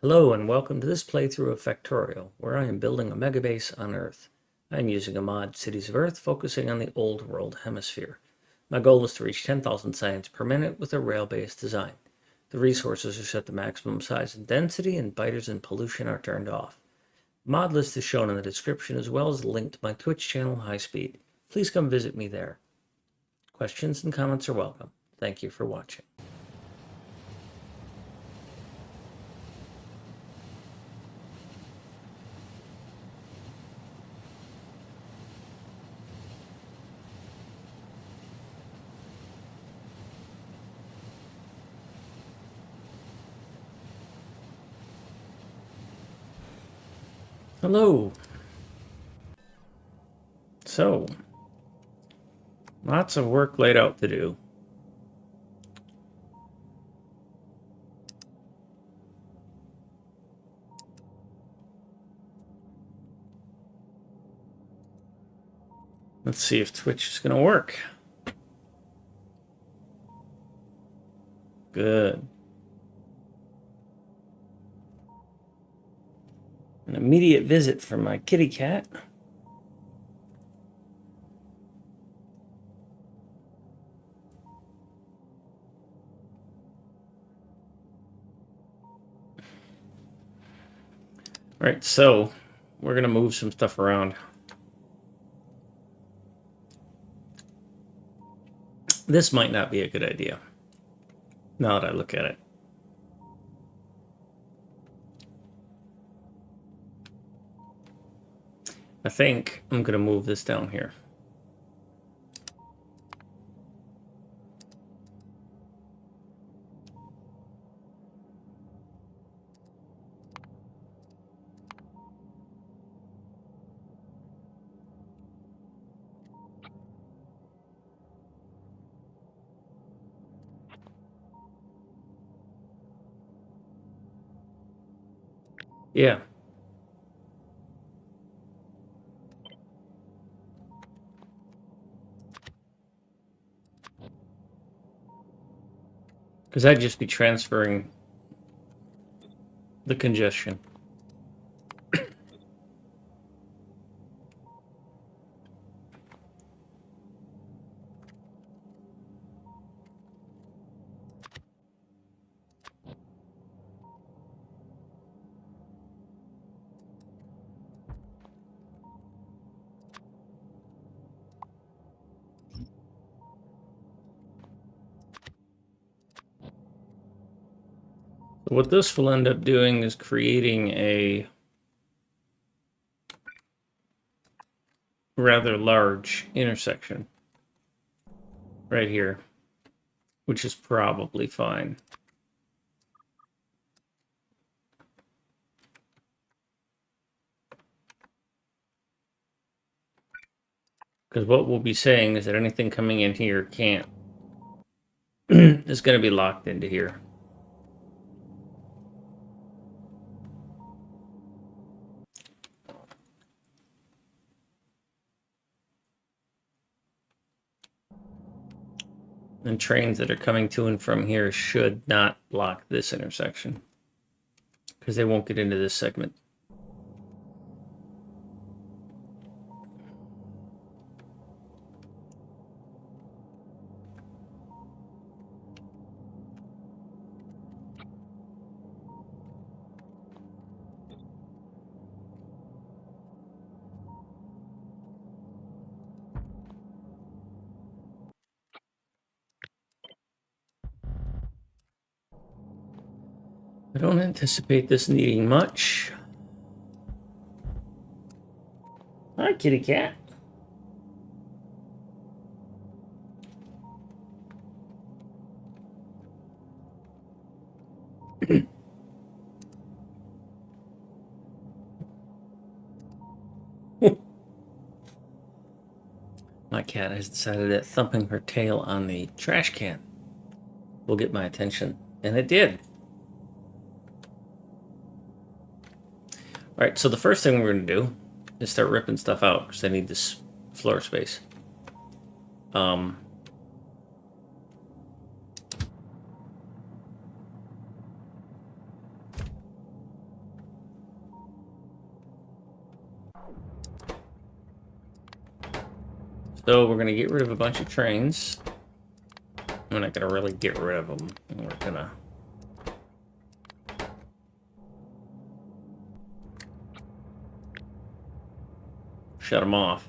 Hello and welcome to this playthrough of Factorio, where I am building a megabase on Earth. I am using a mod, Cities of Earth, focusing on the Old World Hemisphere. My goal is to reach 10,000 science per minute with a rail-based design. The resources are set to maximum size and density, and biters and pollution are turned off. The mod list is shown in the description, as well as a link to my Twitch channel, High Speed. Please come visit me there. Questions and comments are welcome. Thank you for watching. Hello. So, lots of work laid out to do. Let's see if Twitch is going to work. Good. An immediate visit from my kitty cat. All right, so we're going to move some stuff around. This might not be a good idea, now that I look at it. I think I'm going to move this down here. Yeah. Because I'd just be transferring the congestion. What this will end up doing is creating a rather large intersection right here, which is probably fine. Because what we'll be saying is that anything coming in here can't is going to be locked into here. And trains that are coming to and from here should not block this intersection, because they won't get into this segment. I don't anticipate this needing much. Hi, kitty cat. My cat has decided that thumping her tail on the trash can will get my attention, and it did. All right, so the first thing we're going to do is start ripping stuff out, because I need this floor space. So we're going to get rid of a bunch of trains. We're not going to really get rid of them. We're going to shut them off.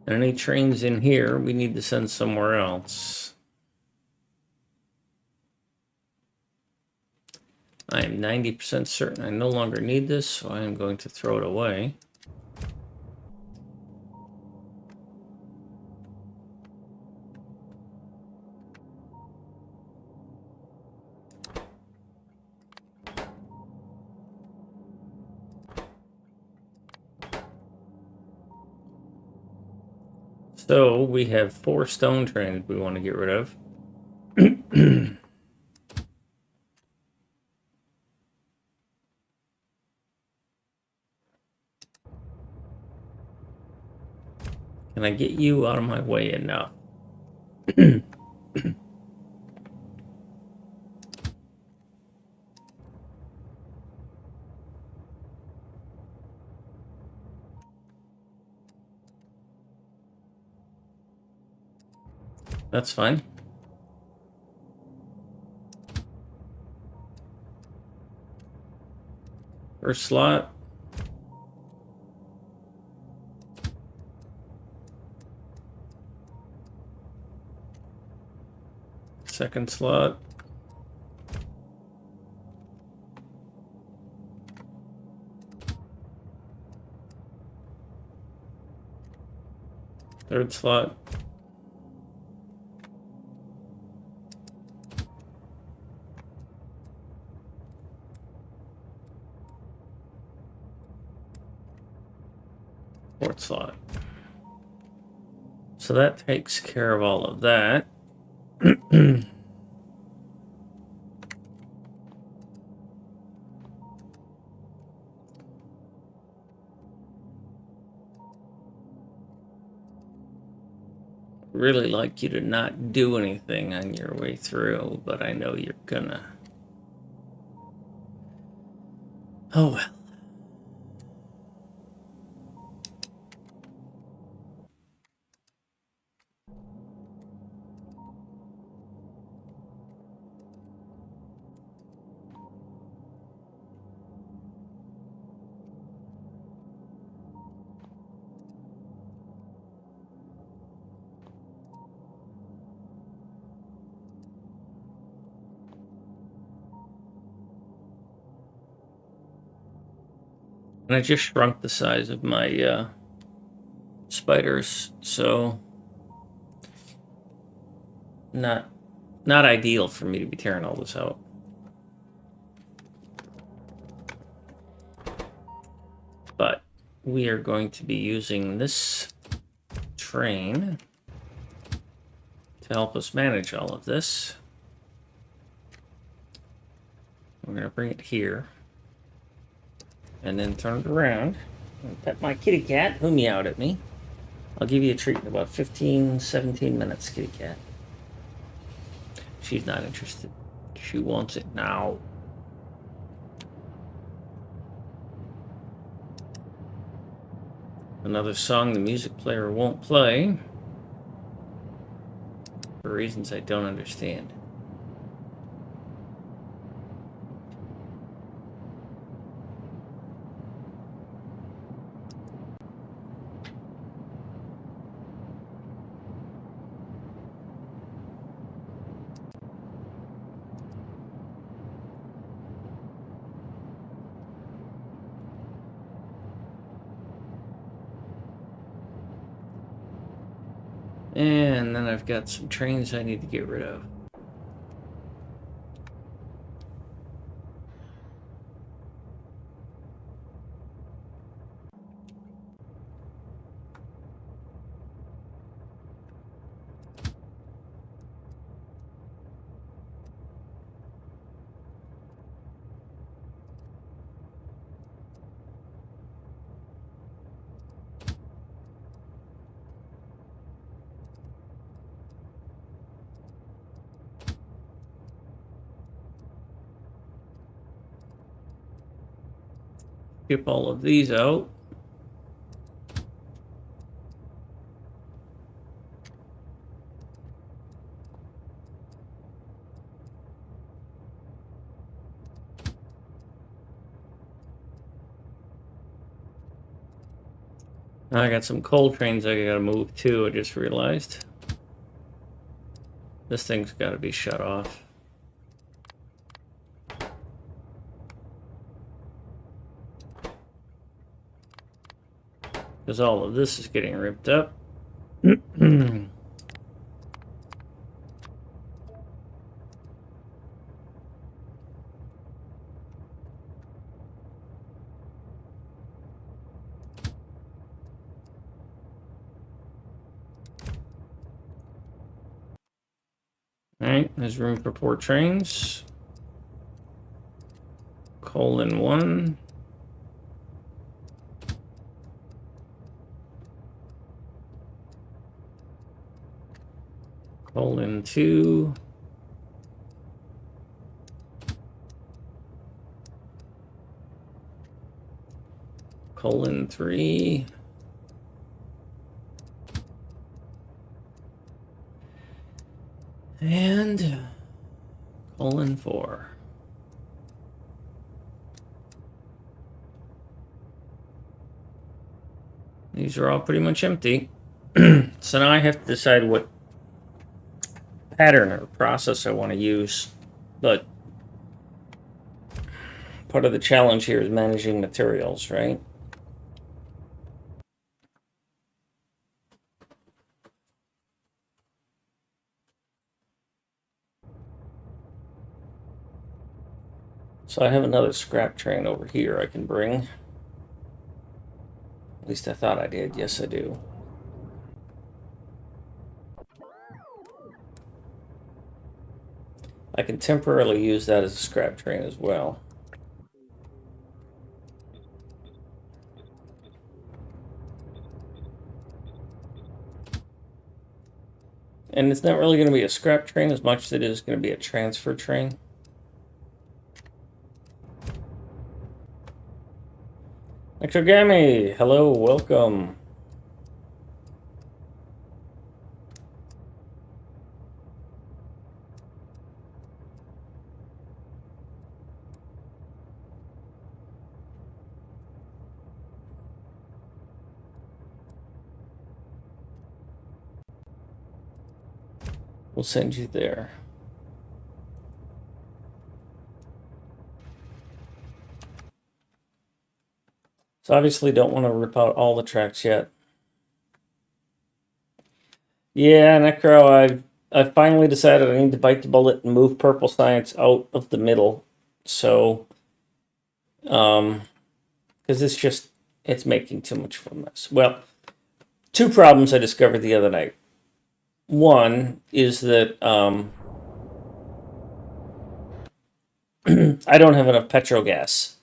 And any trains in here, we need to send somewhere else. I am 90% certain I no longer need this, so I am going to throw it away. So we have 4 stone trains we want to get rid of. Can I get you out of my way enough? That's fine. First slot. Second slot. Third slot. Fourth slot. So that takes care of all of that. Really like you to not do anything on your way through, but I know you're gonna. Oh well. And I just shrunk the size of my spiders, so not ideal for me to be tearing all this out. But we are going to be using this train to help us manage all of this. We're going to bring it here and then turn it around and pet my kitty cat who meowed at me. I'll give you a treat in about 15, 17 minutes, kitty cat. She's not interested. She wants it now. Another song the music player won't play for reasons I don't understand. And then I've got some trains I need to get rid of. Skip all of these out. Now I got some coal trains I gotta move too, I just realized. This thing's gotta be shut off. Because all of this is getting ripped up. Alright, there's room for 4 trains. Coal in 1. Coal in 2. Coal in 3. And coal in 4. These are all pretty much empty. So now I have to decide what pattern or process I want to use. But part of the challenge here is managing materials, right? So I have another scrap train over here I can bring. At least I thought I did. Yes, I do. I can temporarily use that as a scrap train as well. And it's not really going to be a scrap train as much as it is going to be a transfer train. Electrogami, hello, welcome. We'll send you there. So obviously don't want to rip out all the tracks yet. Yeah, Necro, I finally decided I need to bite the bullet and move purple science out of the middle. So, because it's making too much of a mess. Well, 2 problems I discovered the other night. One is that I don't have enough petrogas.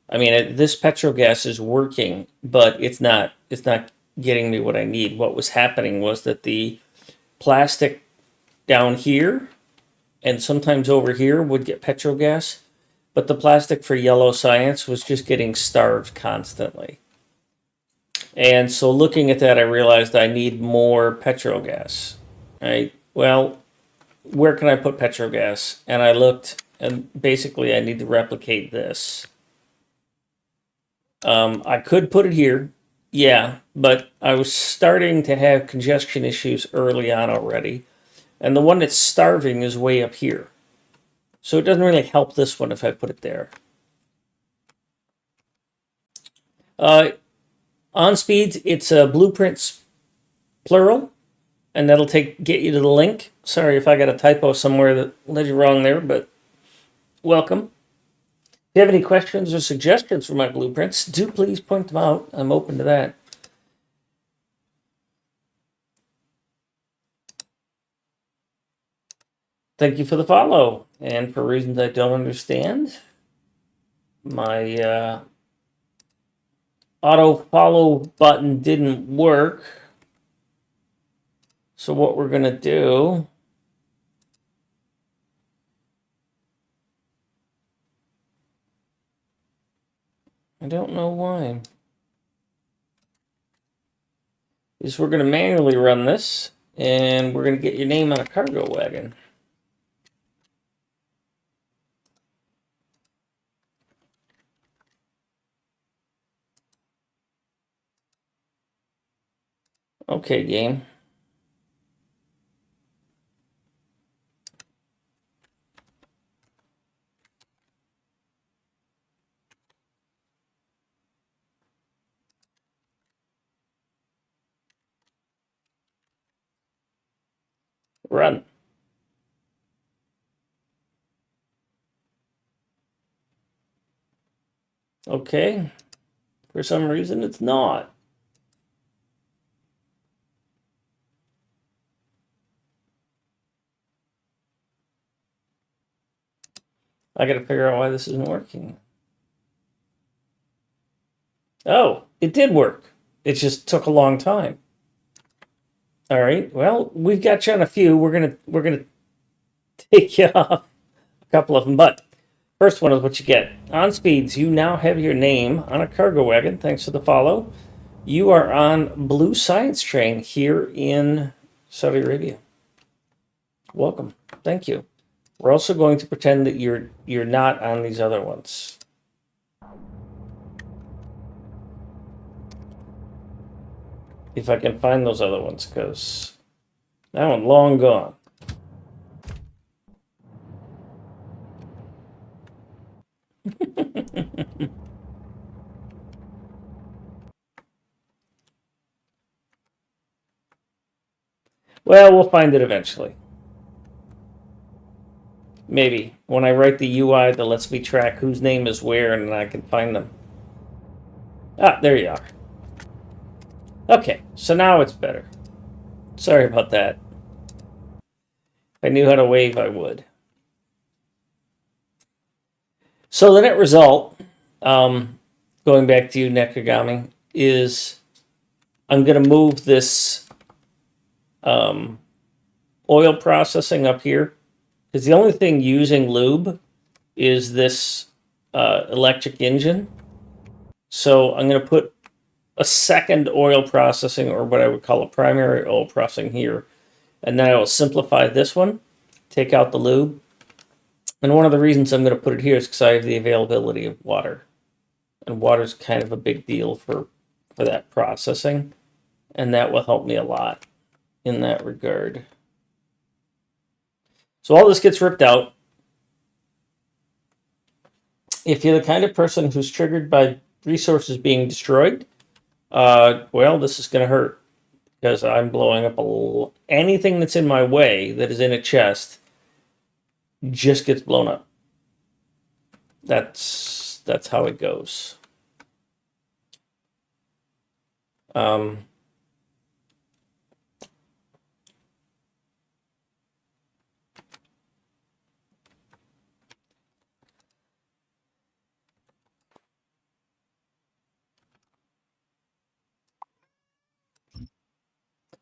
I mean, this petrogas is working, but it's not getting me what I need. What was happening was that the plastic down here and sometimes over here would get petrogas, but the plastic for yellow science was just getting starved constantly. And so looking at that, I realized I need more petrogas. Right? Well, where can I put petrogas? And I looked, and basically I need to replicate this. I could put it here, yeah, but I was starting to have congestion issues early on already. And the one that's starving is way up here. So it doesn't really help this one if I put it there. On speeds, it's blueprints plural, and that'll get you to the link. Sorry if I got a typo somewhere that led you wrong there, but welcome. If you have any questions or suggestions for my blueprints, do please point them out. I'm open to that. Thank you for the follow. And for reasons I don't understand, my auto follow button didn't work. So what we're going to do I don't know why. Is we're going to manually run this, and we're going to get your name on a cargo wagon. Okay, game. Run. Okay. For some reason, it's not. I got to figure out why this isn't working. Oh, it did work. It just took a long time. All right. Well, we've got you on a few. We're gonna take you off a couple of them, but first one is what you get. On speeds, you now have your name on a cargo wagon. Thanks for the follow. You are on Blue Science Train here in Saudi Arabia. Welcome. Thank you. We're also going to pretend that you're not on these other ones. If I can find those other ones, because that one long gone. Well, we'll find it eventually. Maybe when I write the UI that lets me track whose name is where, and I can find them. Ah, there you are. Okay, so now it's better. Sorry about that. If I knew how to wave, I would. So the net result, going back to you, Nekagami, is I'm going to move this oil processing up here, because the only thing using lube is this electric engine. So I'm going to put a second oil processing, or what I would call a primary oil processing here. And then I will simplify this one, take out the lube. And one of the reasons I'm going to put it here is because I have the availability of water. And water is kind of a big deal for that processing. And that will help me a lot in that regard. So all this gets ripped out. If you're the kind of person who's triggered by resources being destroyed, well, this is going to hurt, because I'm blowing up anything that's in my way that is in a chest just gets blown up. That's how it goes.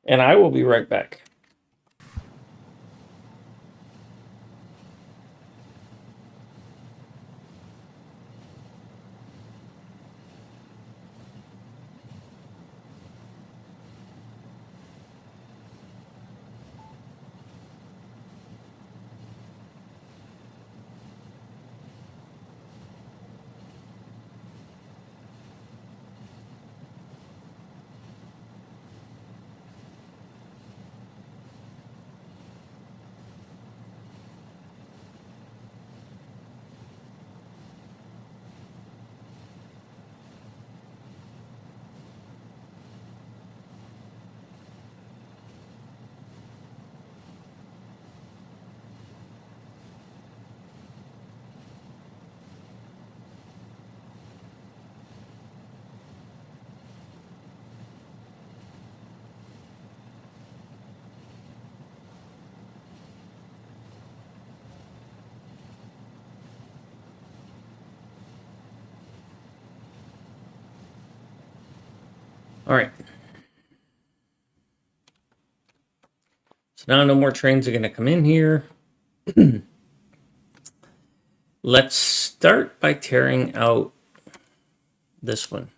And I will be right back. All right. So now no more trains are going to come in here. Let's start by tearing out this one.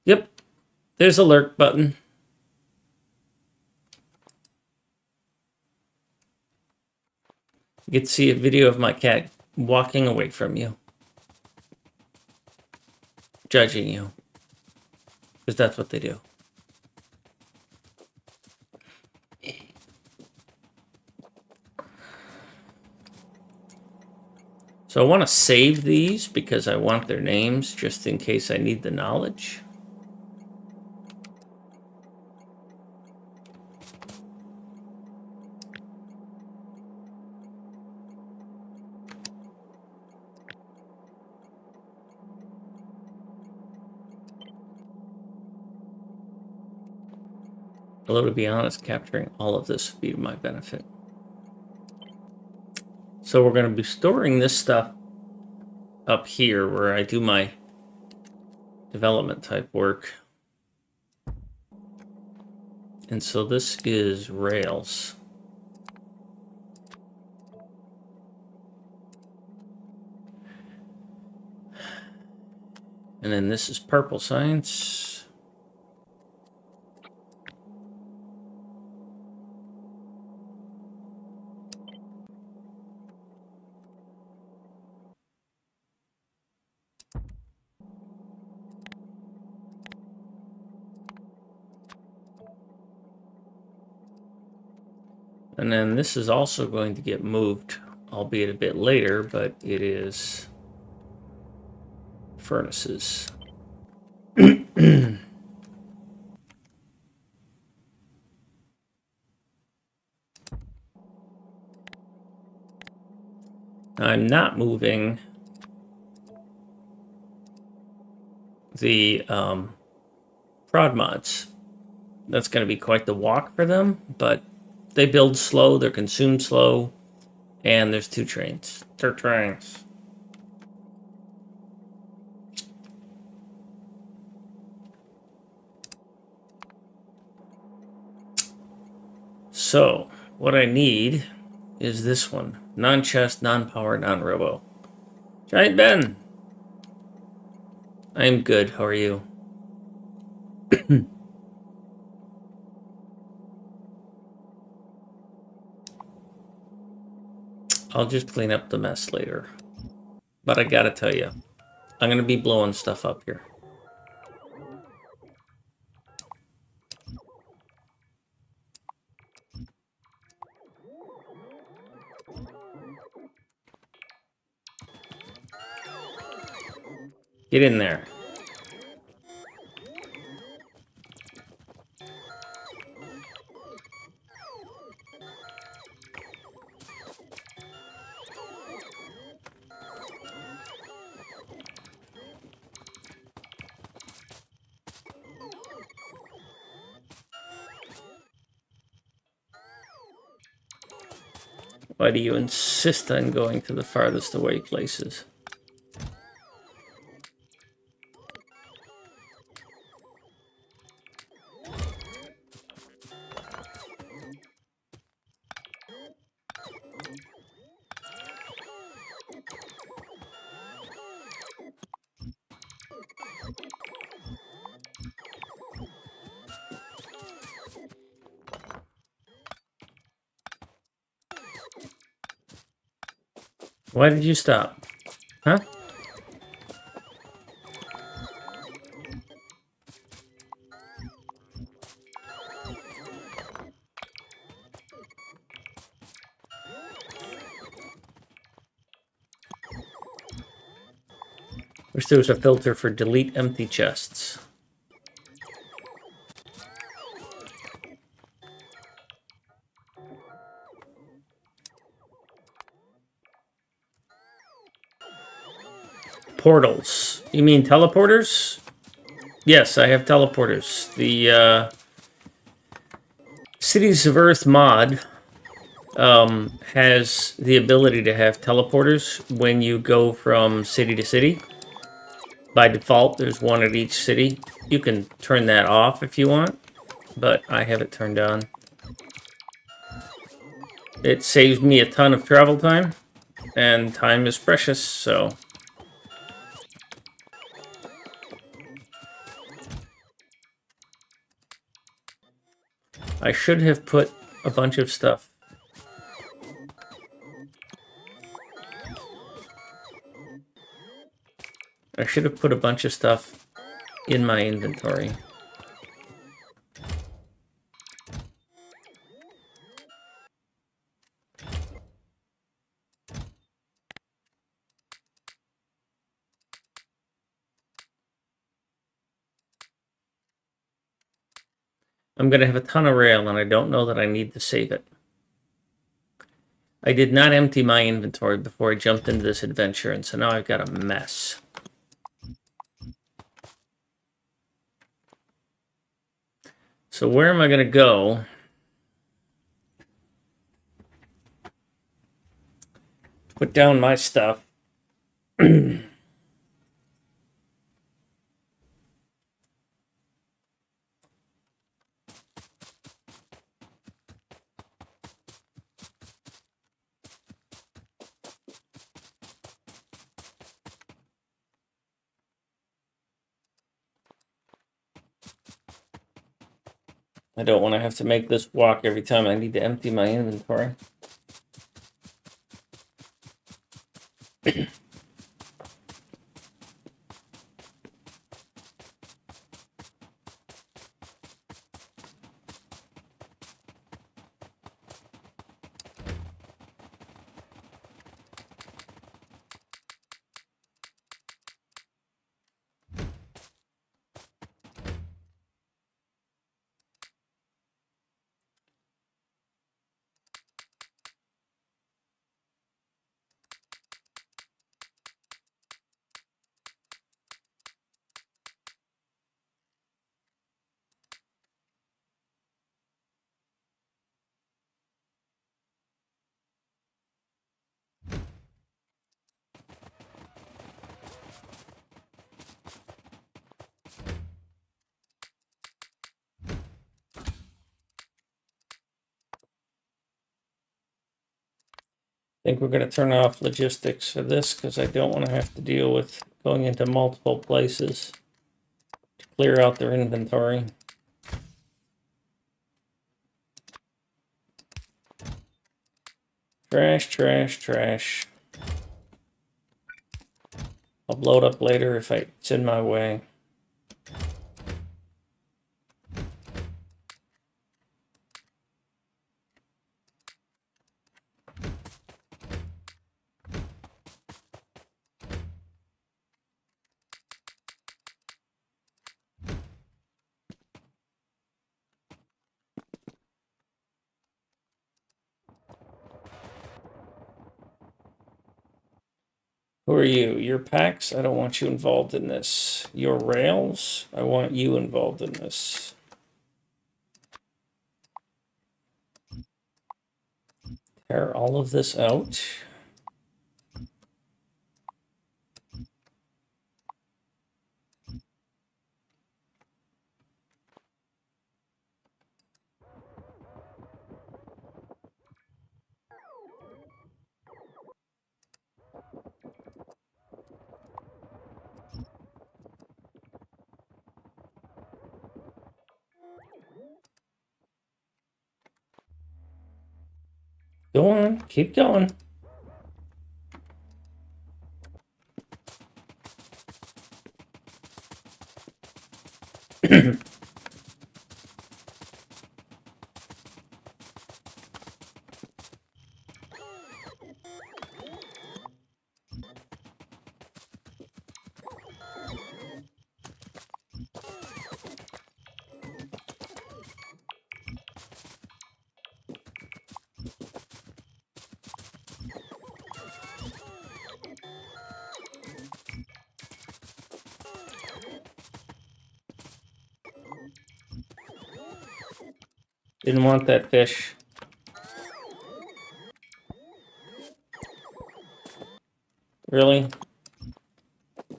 Yep, there's a lurk button. You get to see a video of my cat walking away from you, judging you, because that's what they do. So I want to save these because I want their names just in case I need the knowledge. Although, to be honest, capturing all of this would be to my benefit. So we're going to be storing this stuff up here where I do my development type work. And so this is rails. And then this is purple science. And then this is also going to get moved, albeit a bit later, but it is furnaces. I'm not moving the prod mods. That's going to be quite the walk for them, but they build slow, they're consumed slow, and there's two trains. They're trains. So, what I need is this one. Non-chest, non-power, non-robo. Giant Ben! I'm good, how are you? I'll just clean up the mess later. But I gotta tell you, I'm gonna be blowing stuff up here. Get in there. Why do you insist on going to the farthest away places? Why did you stop? Huh? Wish there was a filter for delete empty chests. Portals. You mean teleporters? Yes, I have teleporters. The Cities of Earth mod has the ability to have teleporters when you go from city to city. By default, there's one at each city. You can turn that off if you want, but I have it turned on. It saves me a ton of travel time, and time is precious, so... I should have put a bunch of stuff. I should have put a bunch of stuff in my inventory. I'm going to have a ton of rail, and I don't know that I need to save it. I did not empty my inventory before I jumped into this adventure, and so now I've got a mess. So where am I going to go? Put down my stuff. I don't want to have to make this walk every time I need to empty my inventory. I think we're going to turn off logistics for this because I don't want to have to deal with going into multiple places to clear out their inventory. Trash, trash, trash. I'll blow it up later if it's in my way. Who are you? Your packs? I don't want you involved in this. Your rails? I want you involved in this. Tear all of this out. Go on, keep going. Didn't want that fish. Really?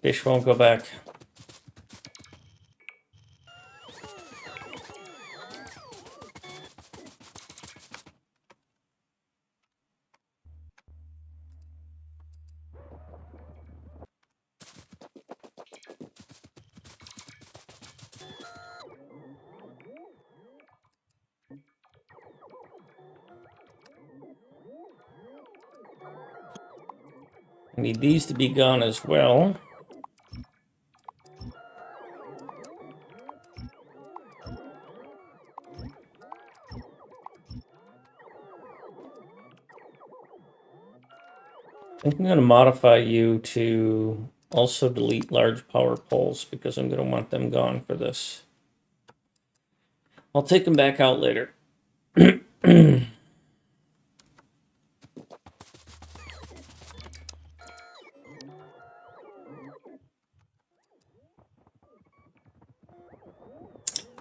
Fish won't go back. I need these to be gone as well. I think I'm going to modify you to also delete large power poles because I'm going to want them gone for this. I'll take them back out later.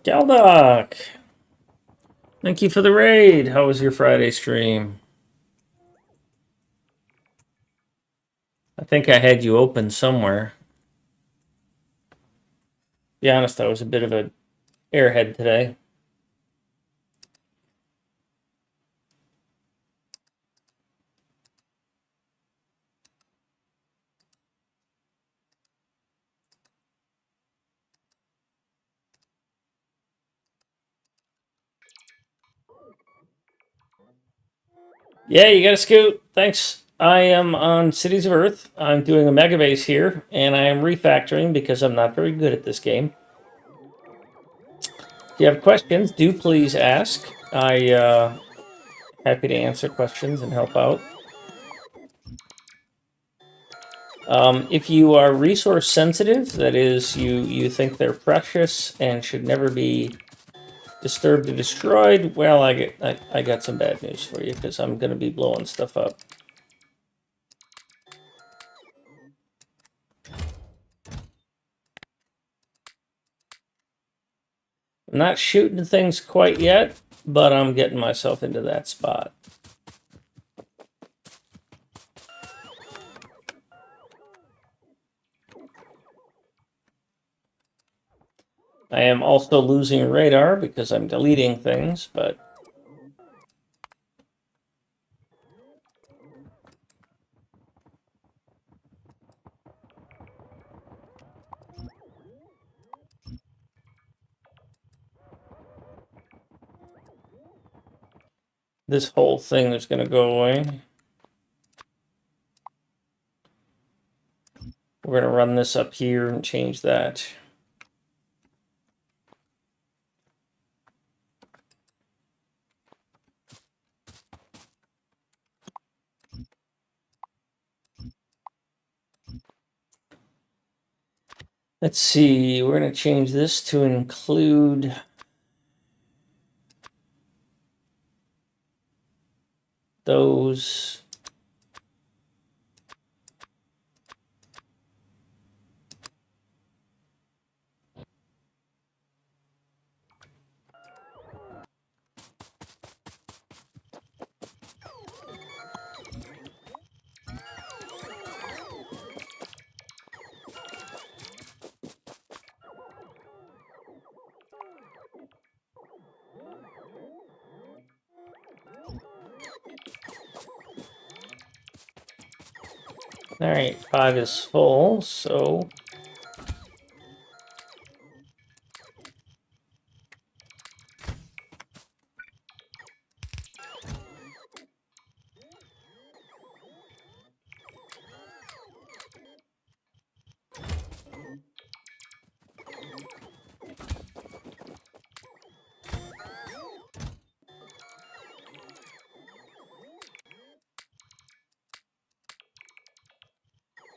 Galdoc! Thank you for the raid. How was your Friday stream? I think I had you open somewhere. Be honest, I was a bit of a airhead today. Yeah, you got a scoot. Thanks. I am on Cities of Earth. I'm doing a MegaBase here, and I am refactoring because I'm not very good at this game. If you have questions, do please ask. Happy to answer questions and help out. If you are resource sensitive, that is, you think they're precious and should never be disturbed or destroyed, well, I got some bad news for you because I'm going to be blowing stuff up. I'm not shooting things quite yet, but I'm getting myself into that spot. I am also losing radar because I'm deleting things, but this whole thing is going to go away. We're going to run this up here and change that. Let's see, we're going to change this to include those. All right, 5 is full, so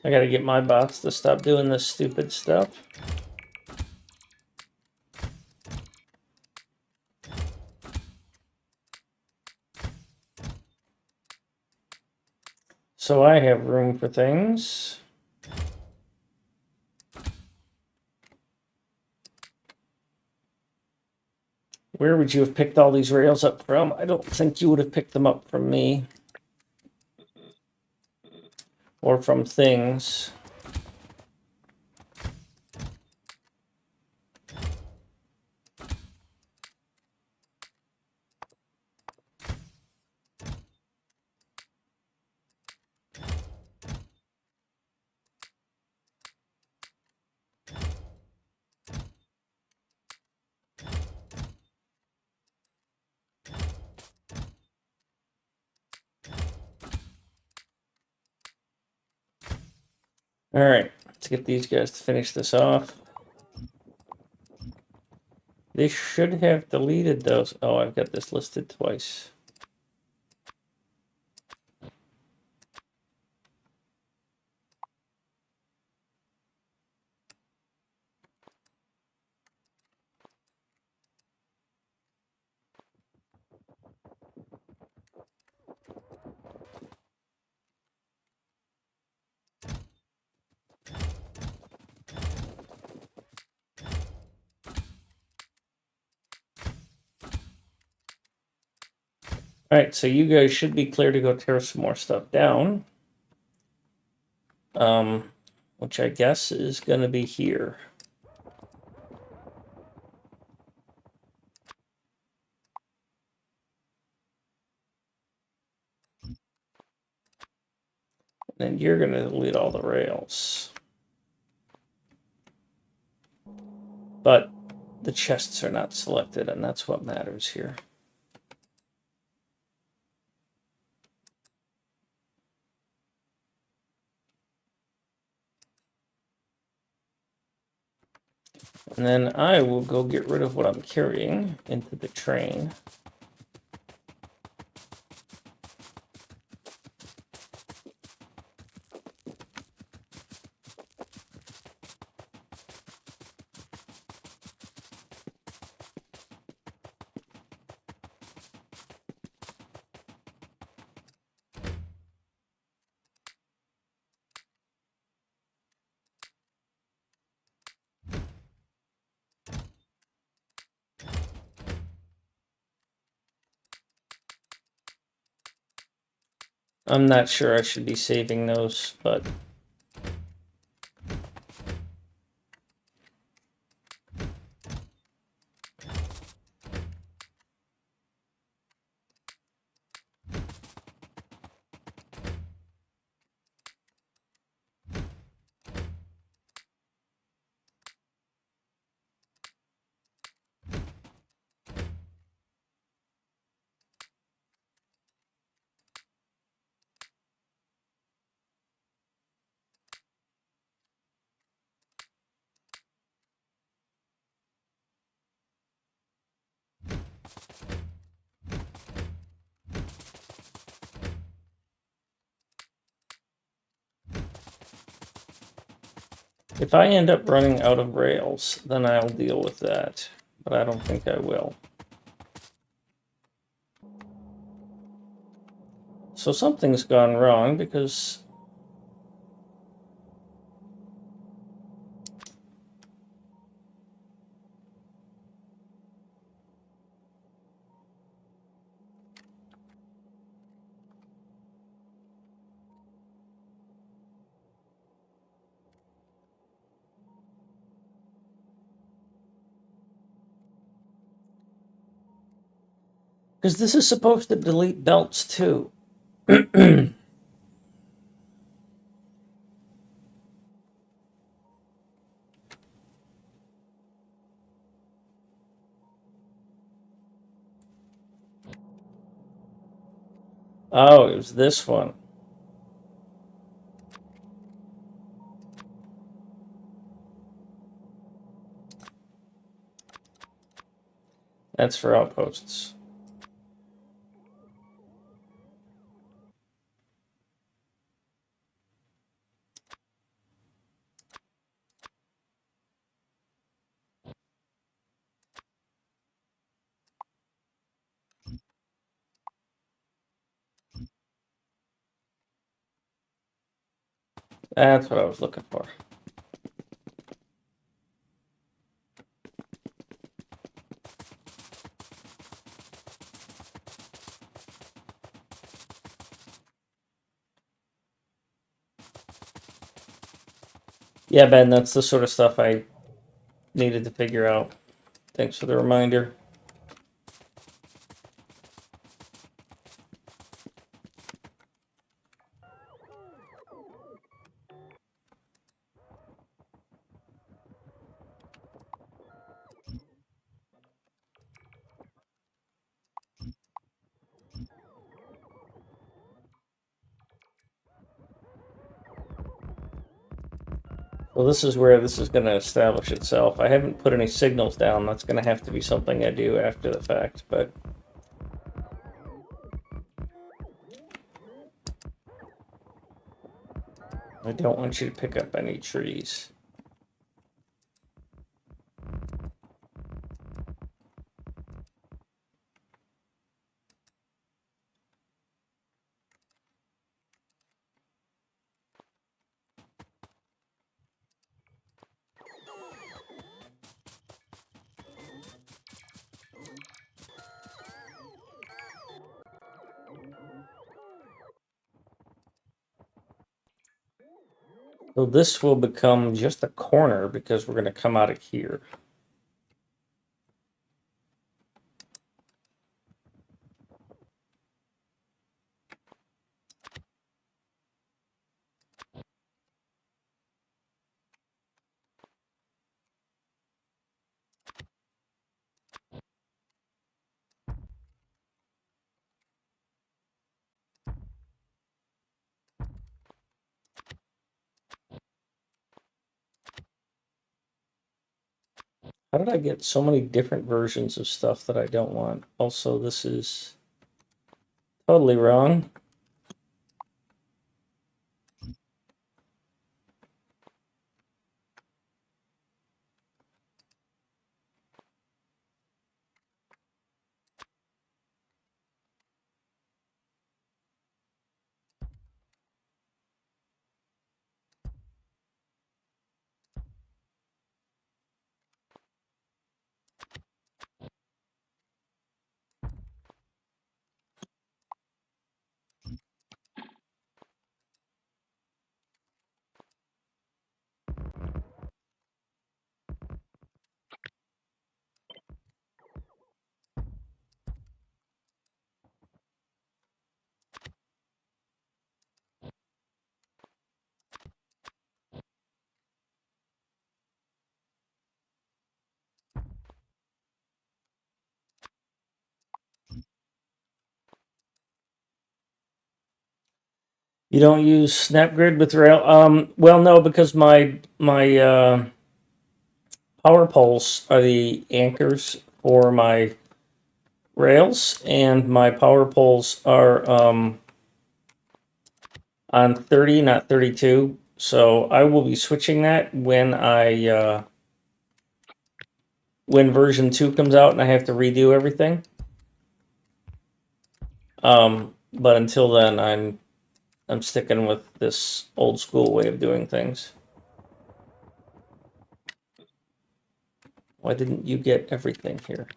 I got to get my bots to stop doing this stupid stuff. So I have room for things. Where would you have picked all these rails up from? I don't think you would have picked them up from me. Or from things. All right, let's get these guys to finish this off. They should have deleted those. Oh, I've got this listed twice. All right, so you guys should be clear to go tear some more stuff down. Which I guess is going to be here. And you're going to delete all the rails. But the chests are not selected, and that's what matters here. And then I will go get rid of what I'm carrying into the train. I'm not sure I should be saving those, but if I end up running out of rails, then I'll deal with that. But I don't think I will. So something's gone wrong because this is supposed to delete belts too. Oh, it was this one. That's for outposts. That's what I was looking for. Yeah, Ben, that's the sort of stuff I needed to figure out. Thanks for the reminder. Well, this is where this is going to establish itself. I haven't put any signals down. That's going to have to be something I do after the fact, but I don't want you to pick up any trees. So this will become just a corner because we're going to come out of here. How did I get so many different versions of stuff that I don't want? Also, this is totally wrong. You don't use SnapGrid with rail? Well, no, because my power poles are the anchors for my rails, and my power poles are on 30, not 32. So I will be switching that when when version 2 comes out and I have to redo everything. But until then, I'm sticking with this old school way of doing things. Why didn't you get everything here?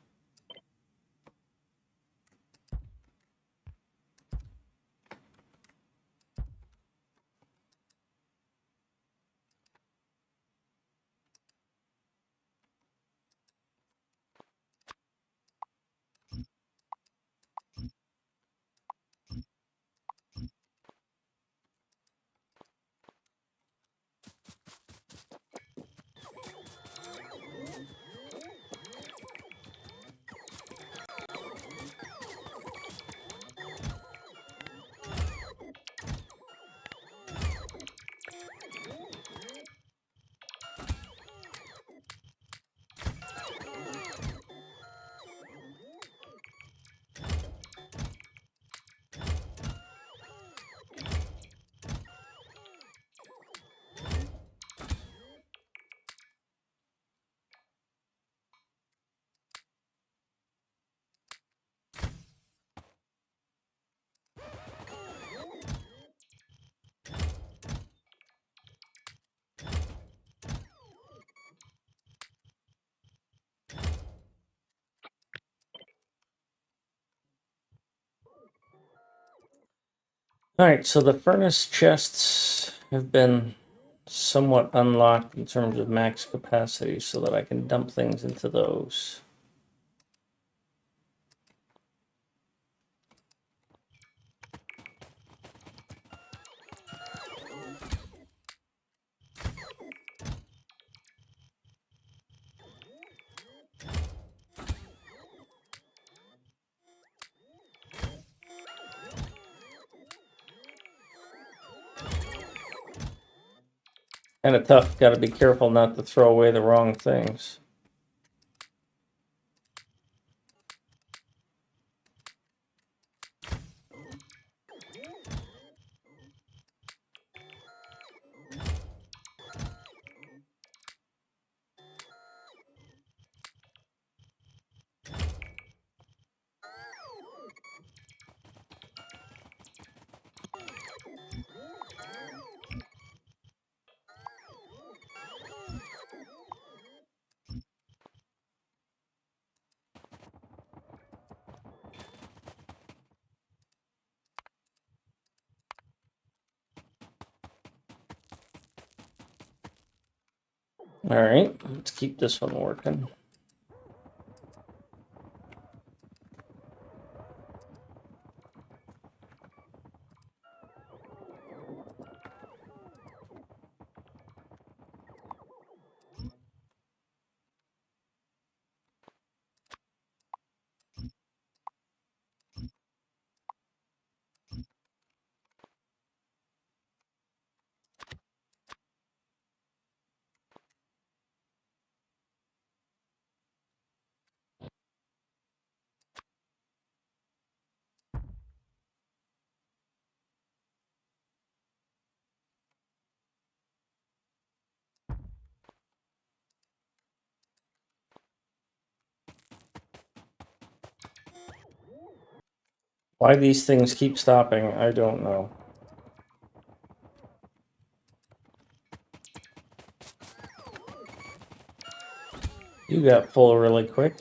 Alright, so the furnace chests have been somewhat unlocked in terms of max capacity so that I can dump things into those. Kind of tough. Got to be careful not to throw away the wrong things. All right, let's keep this one working. Why these things keep stopping, I don't know. You got full really quick.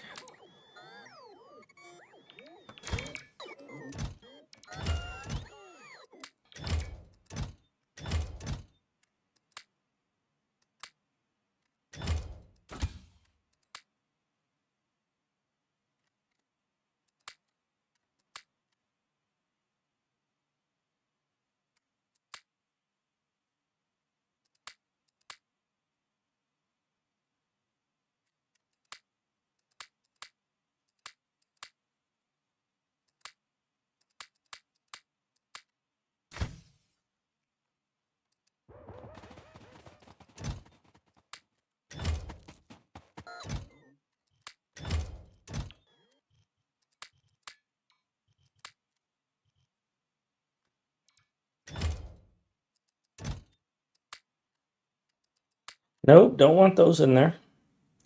Nope, don't want those in there.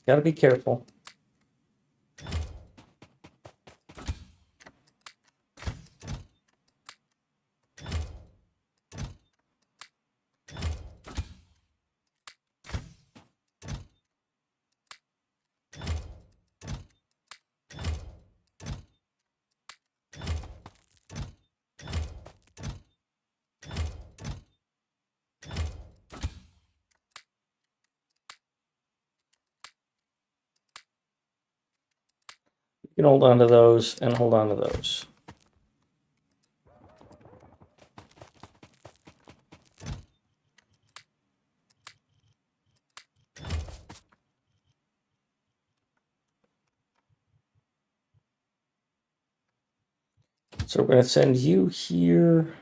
Got to be careful. You can hold on to those and hold on to those. So we're going to send you here.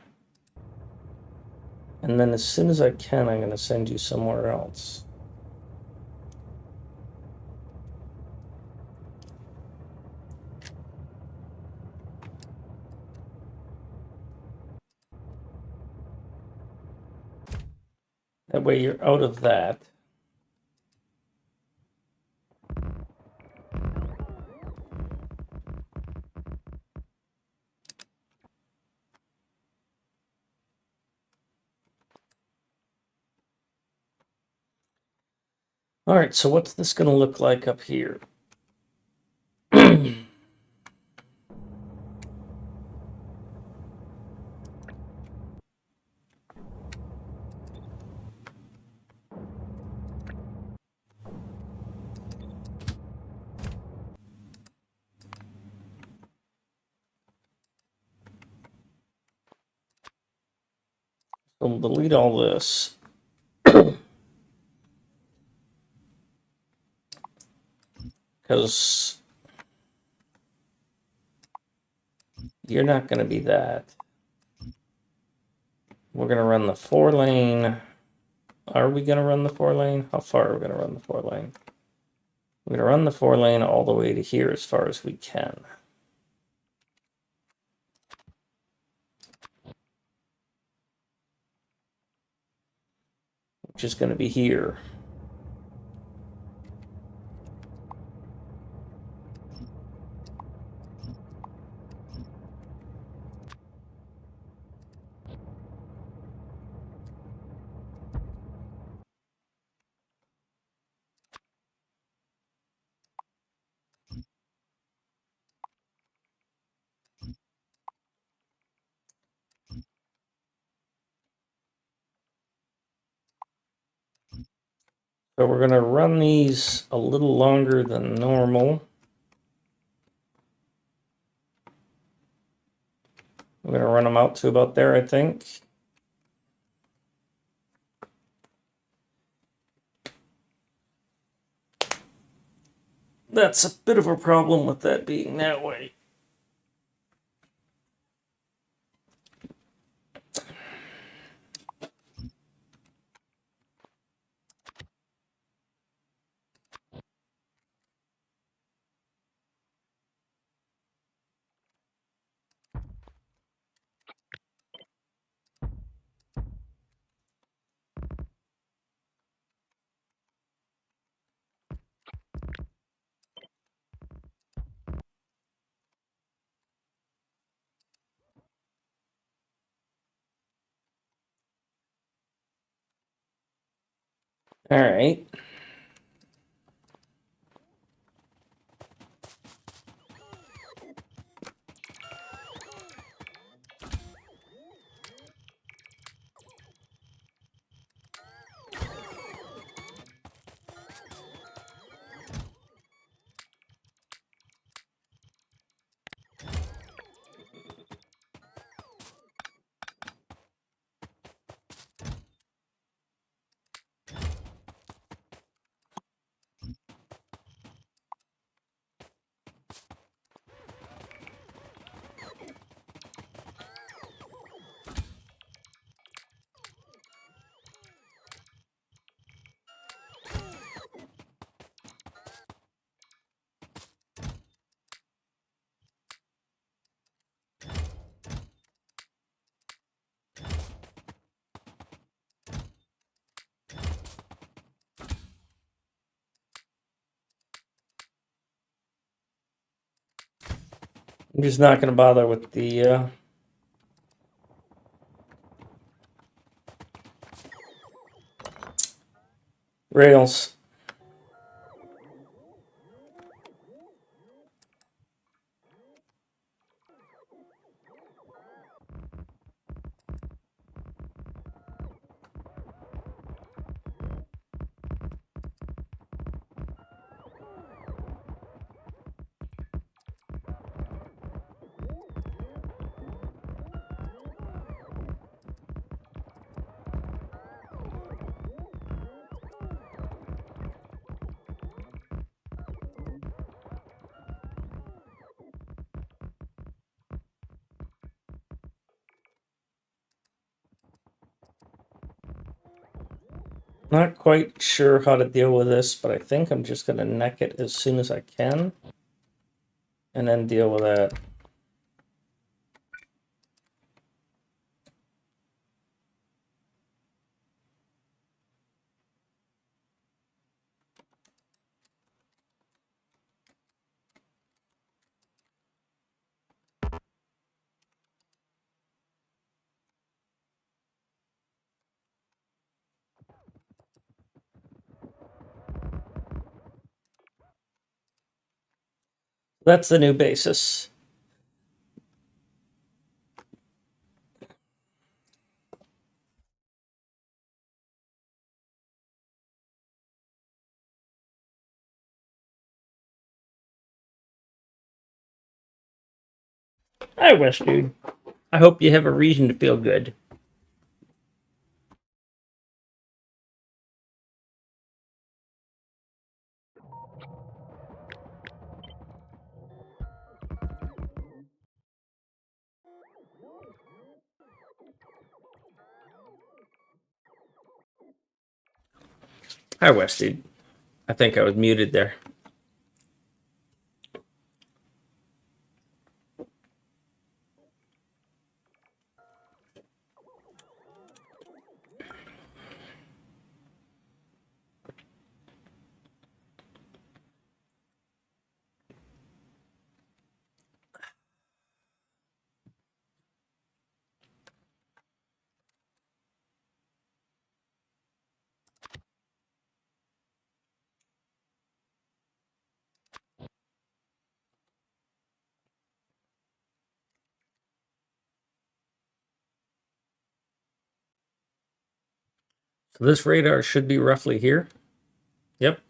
And then as soon as I can, I'm going to send you somewhere else. That way you're out of that. All right, so what's this going to look like up here? So we'll delete all this. Because you're not going to be that. We're going to run the 4-lane Are we going to run the 4-lane? How far are we going to run the 4-lane? We're going to run the 4-lane all the way to here as far as we can. Which is going to be here. So we're going to run these a little longer than normal. We're going to run them out to about there, I think. That's a bit of a problem with that being that way. All right. I'm just not going to bother with the rails. Not quite sure how to deal with this, but I think I'm just going to neck it as soon as I can and then deal with that. That's the new basis. Hi, West Dude. I hope you have a reason to feel good. Hi, Westy. I think I was muted there. So this radar should be roughly here. Yep.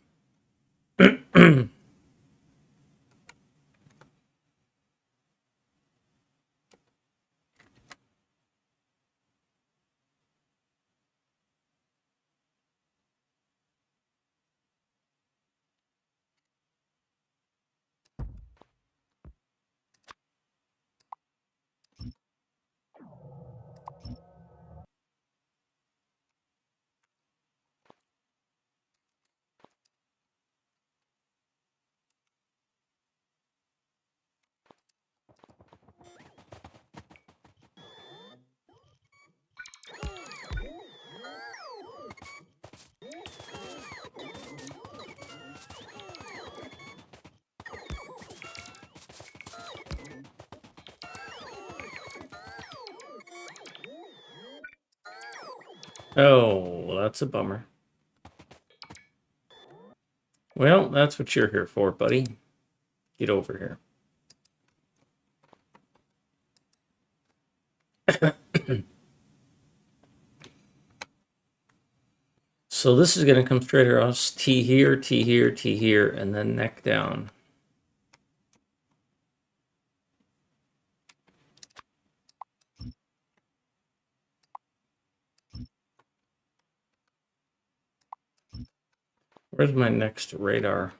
Oh, well, that's a bummer. Well, that's what you're here for, buddy. Get over here. So this is going to come straight across T here, T here, T here, and then neck down. Where's my next radar?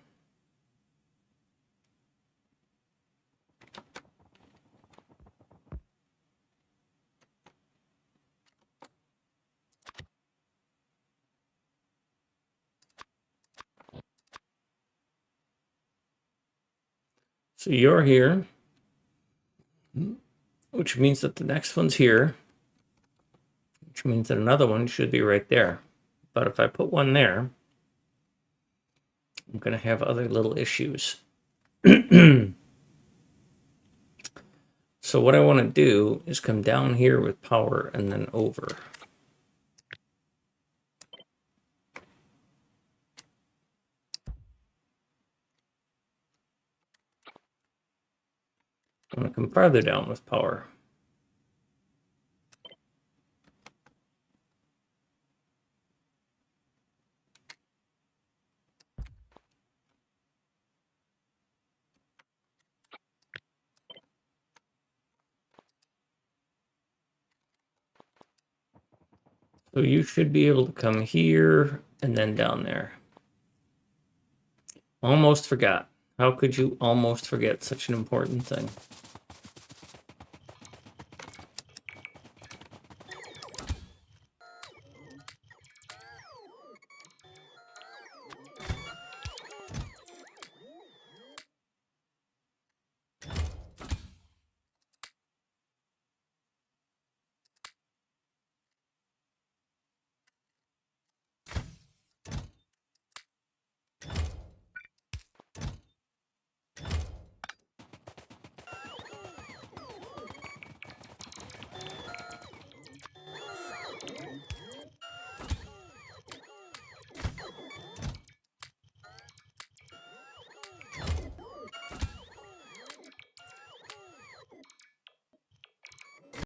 So you're here, which means that the next one's here, which means that another one should be right there. But if I put one there, I'm going to have other little issues. So what I want to do is come down here with power and then over. I'm going to come farther down with power. So you should be able to come here and then down there. Almost forgot. How could you almost forget such an important thing?